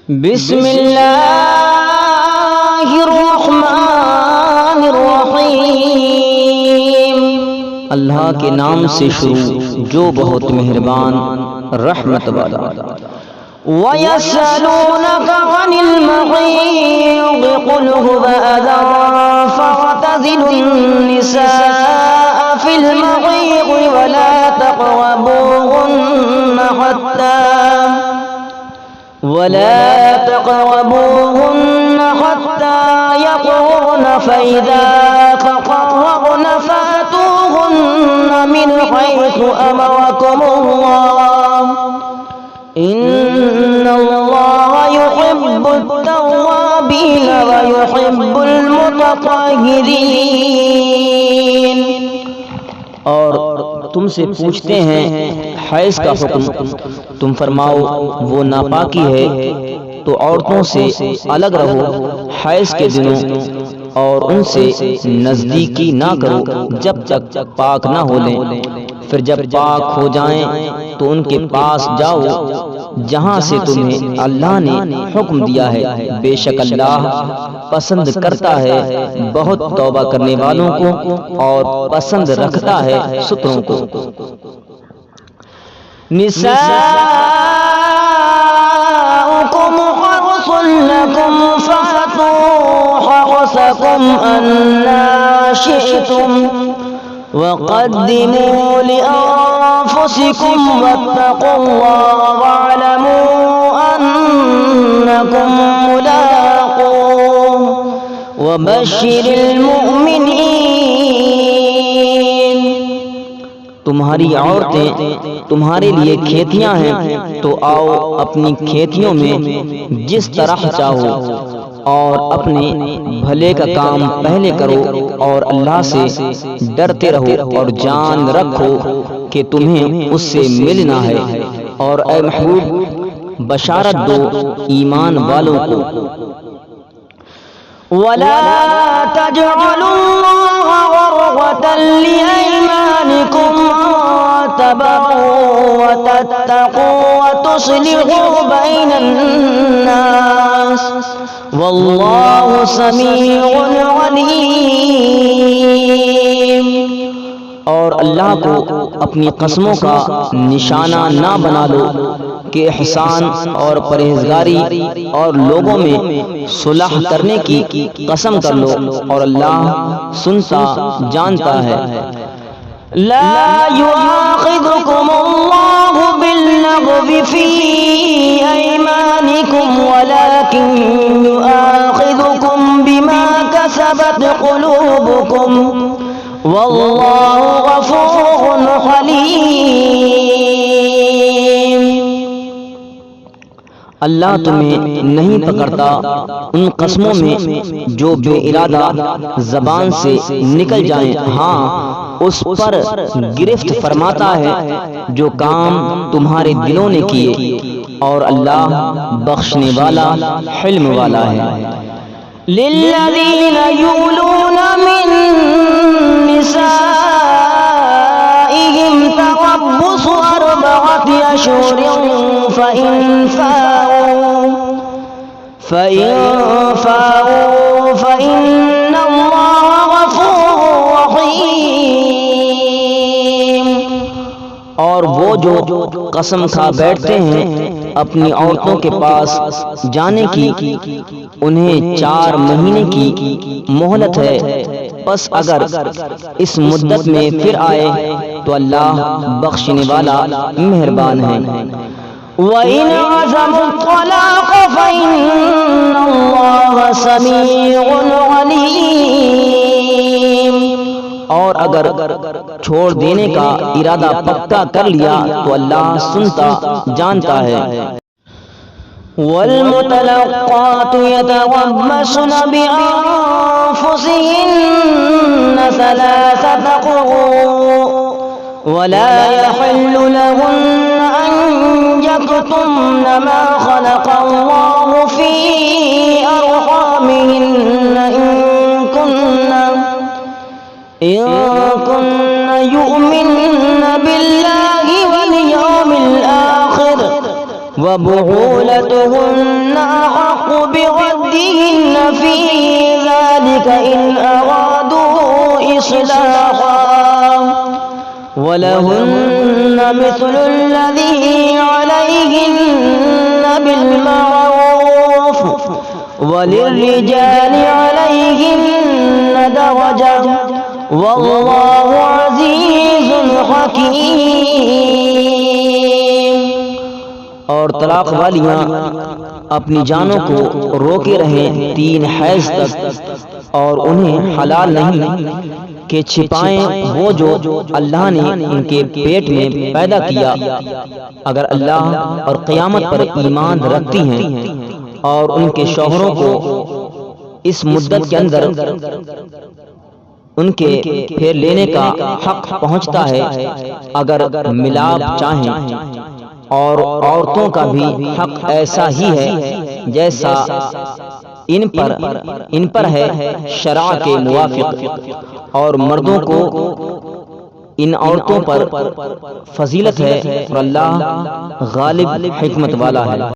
بسم اللہ الرحمن الرحیم، اللہ کے نام سے شروع جو بہت مہربان رحمت والا۔ وَيَسْأَلُونَكَ عَنِ الْمَحِيضِ قُلْ هُوَ أَذًى فَاعْتَزِلُوا النِّسَاءَ فِي الْمَحِيضِ وَلَا تَقْرَبُوهُنَّ حَتَّى يَطْهُرْنَ فَإِذَا تَطَهَّرْنَ فَأْتُوهُنَّ مِنْ حَيْثُ أَمَرَكُمُ اللَّهُ إِنَّ اللَّهَ يُحِبُّ التَّوَّابِينَ وَيُحِبُّ الْمُتَطَهِّرِينَ۔ اور تم سے پوچھتے ہیں حیض کا حکم، تم فرماؤ وہ ناپاکی ہے تو عورتوں سے الگ رہو حیض کے دنوں، اور ان سے نزدیکی نہ کرو جب تک پاک نہ ہو لیں، پھر جب پاک ہو جائیں تو ان کے پاس جاؤ جہاں سے تمہیں اللہ نے حکم دیا ہے، بے شک اللہ پسند کرتا ہے بہت توبہ کرنے والوں کو اور پسند رکھتا ہے ستروں کو۔ نساؤکم حرث لکم فأتوا حرثکم أنا شئتم وقدموا لأنفسكم واتقوا الله واعلموا أنكم ملاقوه وبشر المؤمنين۔ تمہاری عورتیں تمہارے لیے کھیتیاں ہیں تو آؤ اپنی کھیتیوں میں جس طرح چاہو، اور اپنے بھلے کا کام پہلے کرو اور اللہ سے ڈرتے رہو، اور جان رکھو کہ تمہیں اس سے ملنا ہے، اور اے محبوب بشارت دو ایمان والوں کو۔ وَلَا تَجْعَلُوا اللَّهَ عُرْضَةً لِأَيْمَانِكُمْ أَن تَبَرُّوا وَتَتَّقُوا وَتُصْلِحُوا بَيْنَ النَّاسِ وَاللَّهُ سَمِيعٌ عَلِيمٌ۔ اور اللہ کو اپنی قسموں کا نشانہ نہ بنا لو کہ احسان اور پرہیزگاری اور لوگوں میں صلح کرنے کی قسم کر لو، اور اللہ سنتا جانتا ہے۔ لا يؤاخذكم الله باللغو في أيمانكم ولكن يؤاخذكم بما كسبت قلوبكم والله غفور حليم۔ اللہ تمہیں نہیں پکڑتا ان قسموں میں جو بے ارادہ زبان سے نکل جائیں، ہاں اس پر گرفت فرماتا ہے جو کام تمہارے دلوں نے کیے، اور اللہ بخشنے والا حلم والا ہے۔ للذین یولون من نسائهم تربص 4 أشهر فإن فاؤوا فإن الله غفور رحيم۔ اور وہ جو قسم کھا بیٹھتے ہیں اپنی عورتوں کے پاس جانے کی، انہیں 4 مہینے کی مہلت ہے، پس اگر اس مدت میں پھر آئے تو اللہ بخشنے والا مہربان ہے۔ وَإِنْ عَزَمُوا الطَّلَاقَ فَإِنَّ اللَّهَ سَمِيعٌ عَلِيمٌ۔ اور اگر چھوڑ دینے کا ارادہ پکا کر لیا تو اللہ سنتا جانتا ہے۔ وَالْمُطَلَّقَاتُ يَتَرَبَّصْنَ بِأَنفُسِهِنَّ 3 قُرُوءٍ وَلَا يَحِلُّ لَهُنَّ أَن يَكْتُمْنَ مَا خَلَقَ اللَّهُ فِي أَرْحَامِهِنَّ إِن كُنَّ يُؤْمِنَّ بِاللَّهِ وَالْيَوْمِ الْآخِرِ وبعولتهن أحق بردهن في ذلك إن أرادوا إصلاحا ولهن مثل الذي عليهن بالمعروف وللرجال عليهن درجة والله عزيز حكيم۔ اور طلاق والیاں اپنی جانوں کو روکے رہیں 3 حیض تک، اور انہیں حلال نہیں کہ چھپائیں وہ جو اللہ نے ان کے پیٹ میں پیدا کیا، اگر اللہ اور قیامت پر ایمان رکھتی ہیں، اور ان کے شوہروں کو اس مدت کے اندر ان کے پھر لینے کا حق پہنچتا ہے اگر ملاپ چاہیں، اور عورتوں کا بھی حق ایسا ہی ہے جیسا ان پر ہے شرع کے موافق، اور مردوں کو ان عورتوں پر فضیلت ہے، اور اللہ غالب حکمت والا ہے۔